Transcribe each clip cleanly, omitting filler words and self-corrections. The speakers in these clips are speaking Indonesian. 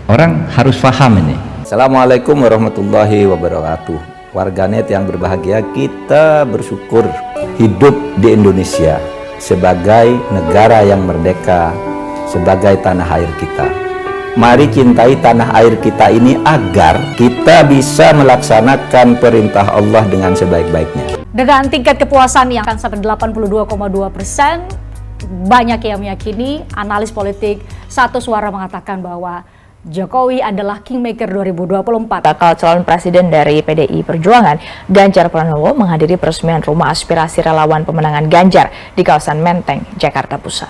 Orang harus paham ini. Assalamualaikum warahmatullahi wabarakatuh. Warganet yang berbahagia, kita bersyukur hidup di Indonesia sebagai negara yang merdeka, sebagai tanah air kita. Mari cintai tanah air kita ini agar kita bisa melaksanakan perintah Allah dengan sebaik-baiknya. Dengan tingkat kepuasan yang akan sampai 82,2%, banyak yang meyakini, analis politik satu suara mengatakan bahwa Jokowi adalah Kingmaker 2024. Bakal calon presiden dari PDI Perjuangan, Ganjar Pranowo menghadiri peresmian rumah aspirasi relawan pemenangan Ganjar di kawasan Menteng, Jakarta Pusat.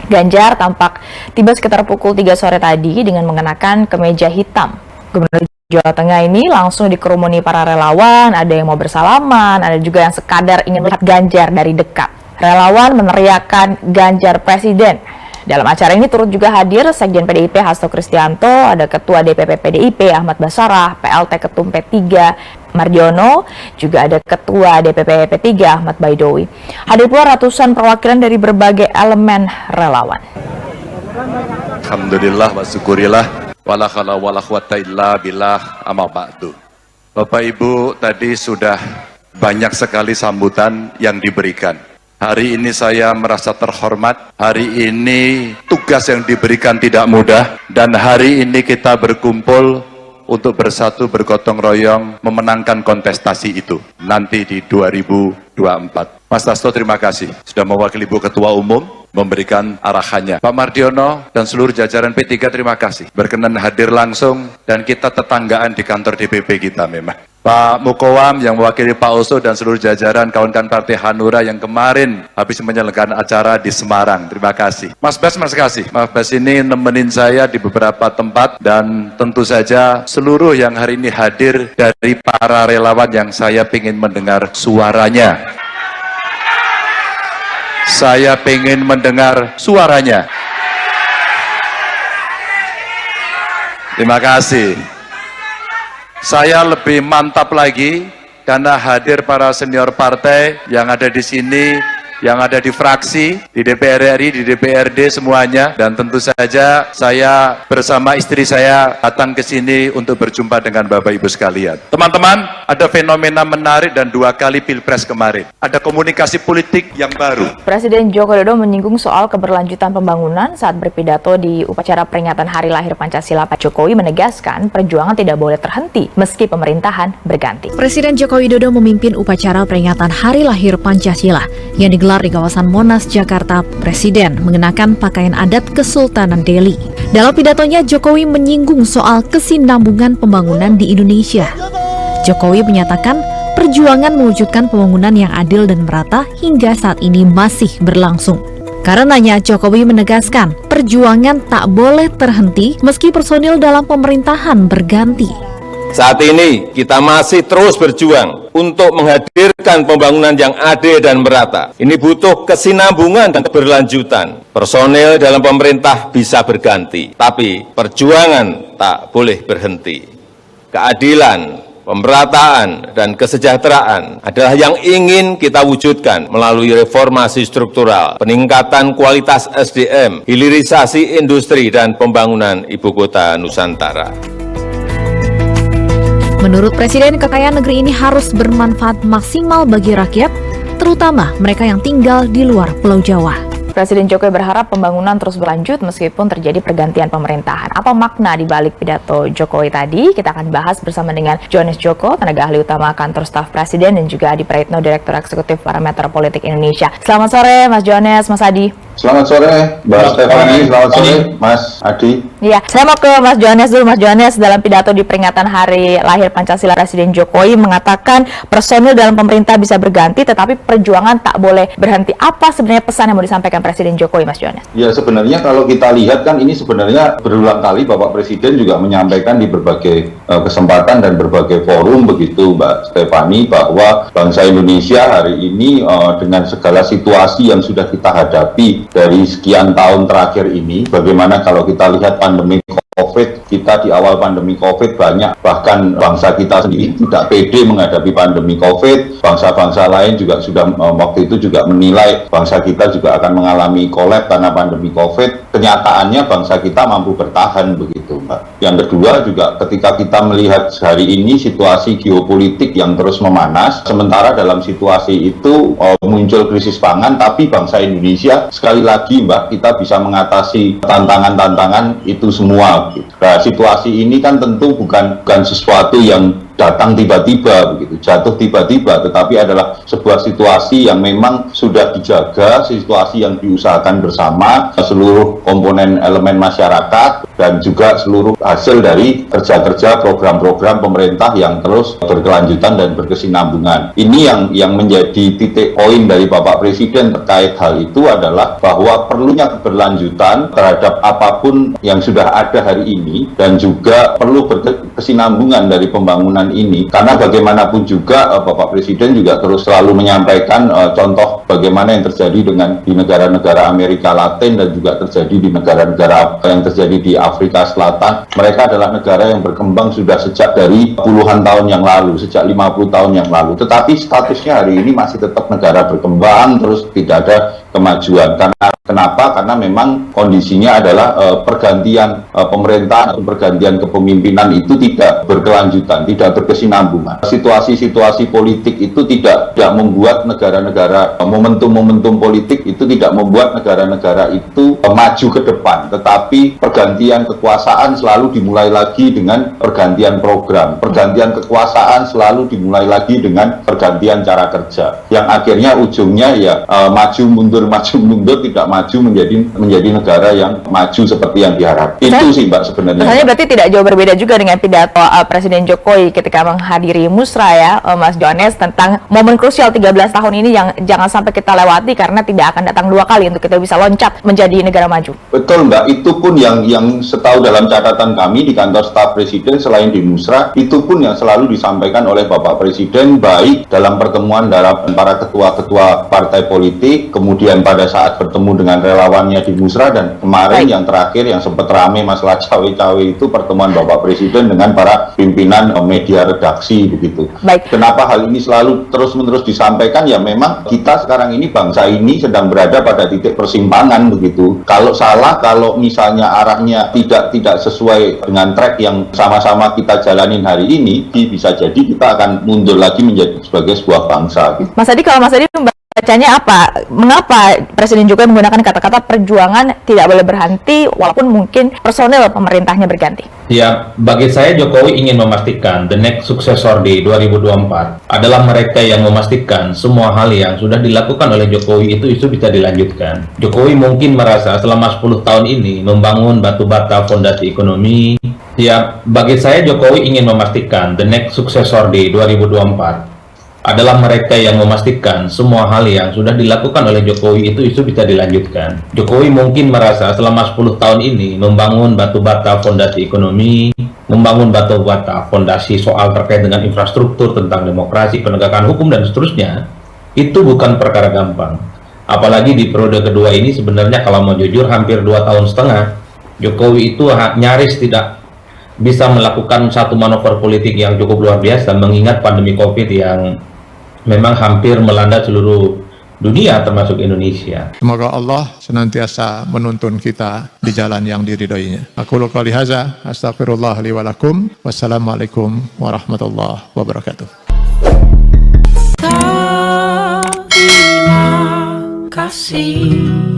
Ganjar tampak tiba sekitar pukul 3 sore tadi dengan mengenakan kemeja hitam. Gubernur Jawa Tengah ini langsung dikerumuni para relawan, ada yang mau bersalaman, ada juga yang sekadar ingin melihat Ganjar dari dekat. Relawan meneriakkan Ganjar Presiden. Dalam acara ini turut juga hadir Sekjen PDIP Hasto Kristianto, ada Ketua DPP PDIP Ahmad Basarah, PLT Ketum P3 Mardiono, juga ada Ketua DPP P3 Ahmad Baidowi. Hadir pula ratusan perwakilan dari berbagai elemen relawan. Alhamdulillah wa syukurillah wala khala wala quwata illa billah amma ba'du. Bapak Ibu, tadi sudah banyak sekali sambutan yang diberikan. Hari ini saya merasa terhormat, hari ini tugas yang diberikan tidak mudah, dan hari ini kita berkumpul untuk bersatu bergotong royong memenangkan kontestasi itu nanti di 2024. Mas Hasto, terima kasih sudah mewakili Ibu Ketua Umum memberikan arahannya. Pak Mardiono dan seluruh jajaran P3 terima kasih berkenan hadir langsung, dan kita tetanggaan di kantor DPP kita memang. Pak Mukowam yang mewakili Pak Oso dan seluruh jajaran kawan-kawan Partai Hanura yang kemarin habis menyelenggarakan acara di Semarang. Terima kasih. Mas Bas, terima kasih. Mas Bas ini nemenin saya di beberapa tempat, dan tentu saja seluruh yang hari ini hadir dari para relawan yang saya ingin mendengar suaranya. Saya ingin mendengar suaranya. Terima kasih. Saya lebih mantap lagi karena hadir para senior partai yang ada di sini, yang ada di fraksi, di DPR RI, di DPRD semuanya, dan tentu saja saya bersama istri saya datang ke sini untuk berjumpa dengan Bapak Ibu sekalian. Teman-teman, ada fenomena menarik dan 2 kali Pilpres kemarin. Ada komunikasi politik yang baru. Presiden Joko Widodo menyinggung soal keberlanjutan pembangunan saat berpidato di upacara peringatan Hari Lahir Pancasila. Pak Jokowi menegaskan perjuangan tidak boleh terhenti meski pemerintahan berganti. Presiden Joko Widodo memimpin upacara peringatan Hari Lahir Pancasila yang digelar di kawasan Monas, Jakarta. Presiden mengenakan pakaian adat Kesultanan Delhi. Dalam pidatonya, Jokowi menyinggung soal kesinambungan pembangunan di Indonesia. Jokowi menyatakan perjuangan mewujudkan pembangunan yang adil dan merata hingga saat ini masih berlangsung. Karenanya, Jokowi menegaskan perjuangan tak boleh terhenti meski personil dalam pemerintahan berganti. Saat ini kita masih terus berjuang untuk menghadirkan pembangunan yang adil dan merata. Ini butuh kesinambungan dan keberlanjutan. Personil dalam pemerintah bisa berganti, tapi perjuangan tak boleh berhenti. Keadilan, pemerataan, dan kesejahteraan adalah yang ingin kita wujudkan melalui reformasi struktural, peningkatan kualitas SDM, hilirisasi industri, dan pembangunan ibu kota Nusantara. Menurut Presiden, kekayaan negeri ini harus bermanfaat maksimal bagi rakyat, terutama mereka yang tinggal di luar Pulau Jawa. Presiden Jokowi berharap pembangunan terus berlanjut meskipun terjadi pergantian pemerintahan. Apa makna di balik pidato Jokowi tadi? Kita akan bahas bersama dengan Johannes Joko, tenaga ahli utama kantor staf Presiden, dan juga Adi Praitno, Direktur Eksekutif Parameter Politik Indonesia. Selamat sore, Mas Johannes, Mas Adi. Selamat sore, Mbak Stefani. Selamat sore, Mas Adi. Iya, saya mau ke Mas Johannes dulu. Mas Johannes, dalam pidato di peringatan Hari Lahir Pancasila, Presiden Jokowi mengatakan personil dalam pemerintah bisa berganti, tetapi perjuangan tak boleh berhenti. Apa sebenarnya pesan yang mau disampaikan Presiden Jokowi, Mas Johannes? Ya, sebenarnya kalau kita lihat kan ini sebenarnya berulang kali Bapak Presiden juga menyampaikan di berbagai kesempatan dan berbagai forum begitu, Mbak Stefani, bahwa bangsa Indonesia hari ini dengan segala situasi yang sudah kita hadapi dari sekian tahun terakhir ini, bagaimana kalau kita lihat pandemi COVID Kita di awal pandemi COVID banyak, bahkan bangsa kita sendiri tidak pede menghadapi pandemi COVID. Bangsa-bangsa lain juga sudah waktu itu juga menilai bangsa kita juga akan mengalami kolaps karena pandemi COVID. Kenyataannya bangsa kita mampu bertahan begitu, Mbak. Yang kedua juga ketika kita melihat hari ini situasi geopolitik yang terus memanas, sementara dalam situasi itu muncul krisis pangan, tapi bangsa Indonesia sekali lagi, Mbak, kita bisa mengatasi tantangan-tantangan itu semua. Nah, situasi ini kan tentu bukan sesuatu yang datang tiba-tiba begitu, jatuh tiba-tiba, tetapi adalah sebuah situasi yang memang sudah dijaga, situasi yang diusahakan bersama seluruh komponen elemen masyarakat dan juga seluruh hasil dari kerja-kerja program-program pemerintah yang terus berkelanjutan dan berkesinambungan. Ini yang menjadi titik poin dari Bapak Presiden terkait hal itu adalah bahwa perlunya keberlanjutan terhadap apapun yang sudah ada hari ini dan juga perlu berkesinambungan dari pembangunan ini, karena bagaimanapun juga Bapak Presiden juga terus selalu menyampaikan contoh bagaimana yang terjadi di negara-negara Amerika Latin dan juga terjadi di negara-negara yang terjadi di Afrika Selatan. Mereka adalah negara yang berkembang sudah sejak dari puluhan tahun yang lalu, sejak 50 tahun yang lalu, tetapi statusnya hari ini masih tetap negara berkembang, terus tidak ada kemajuan. Kenapa? Karena memang kondisinya adalah pergantian pemerintahan atau pergantian kepemimpinan itu tidak berkelanjutan, tidak berkesinambungan. Situasi-situasi politik itu tidak membuat negara-negara, momentum-momentum politik itu tidak membuat negara-negara itu maju ke depan, tetapi pergantian kekuasaan selalu dimulai lagi dengan pergantian program, pergantian kekuasaan selalu dimulai lagi dengan pergantian cara kerja, yang akhirnya ujungnya ya maju mundur, tidak maju menjadi negara yang maju seperti yang diharapkan. Itu sih, Mbak, sebenarnya. Misalnya berarti tidak jauh berbeda juga dengan pidato Presiden Jokowi ketika menghadiri Musra ya, Mas Jones, tentang momen krusial 13 tahun ini yang jangan sampai kita lewati karena tidak akan datang dua kali untuk kita bisa loncat menjadi negara maju. Betul, Mbak. Itu pun yang setahu dalam catatan kami di kantor staf Presiden selain di Musra, itu pun yang selalu disampaikan oleh Bapak Presiden baik dalam pertemuan dalam para ketua-ketua partai politik, kemudian pada saat bertemu dengan relawannya di Musra, dan kemarin yang terakhir yang sempat rame masalah cawe-cawe itu pertemuan Bapak Presiden dengan para pimpinan media redaksi begitu. Kenapa hal ini selalu terus-menerus disampaikan? Ya memang kita sekarang ini, bangsa ini sedang berada pada titik persimpangan begitu. Kalau salah, kalau misalnya arahnya tidak sesuai dengan track yang sama-sama kita jalanin hari ini, bisa jadi kita akan mundur lagi menjadi sebagai sebuah bangsa. Mas Adi, kalau Mas Adi bacanya apa? Mengapa Presiden Jokowi menggunakan kata-kata perjuangan tidak boleh berhenti walaupun mungkin personel pemerintahnya berganti? Ya, bagi saya Jokowi ingin memastikan the next successor di 2024 adalah mereka yang memastikan semua hal yang sudah dilakukan oleh Jokowi itu bisa dilanjutkan. Jokowi mungkin merasa selama 10 tahun ini membangun batu bata fondasi ekonomi. Ya, bagi saya Jokowi ingin memastikan the next successor di 2024 adalah mereka yang memastikan semua hal yang sudah dilakukan oleh Jokowi itu bisa dilanjutkan. Jokowi mungkin merasa selama 10 tahun ini membangun batu bata fondasi ekonomi, membangun batu bata fondasi soal terkait dengan infrastruktur, tentang demokrasi, penegakan hukum, dan seterusnya, itu bukan perkara gampang. Apalagi di periode kedua ini sebenarnya kalau mau jujur hampir 2 tahun setengah, Jokowi itu nyaris tidak bisa melakukan satu manuver politik yang cukup luar biasa mengingat pandemi COVID yang memang hampir melanda seluruh dunia termasuk Indonesia. Semoga Allah senantiasa menuntun kita di jalan yang diridhoinya. Aku qouli hadza, astaghfirullah li wa lakum. Wassalamualaikum warahmatullahi wabarakatuh. Terima kasih.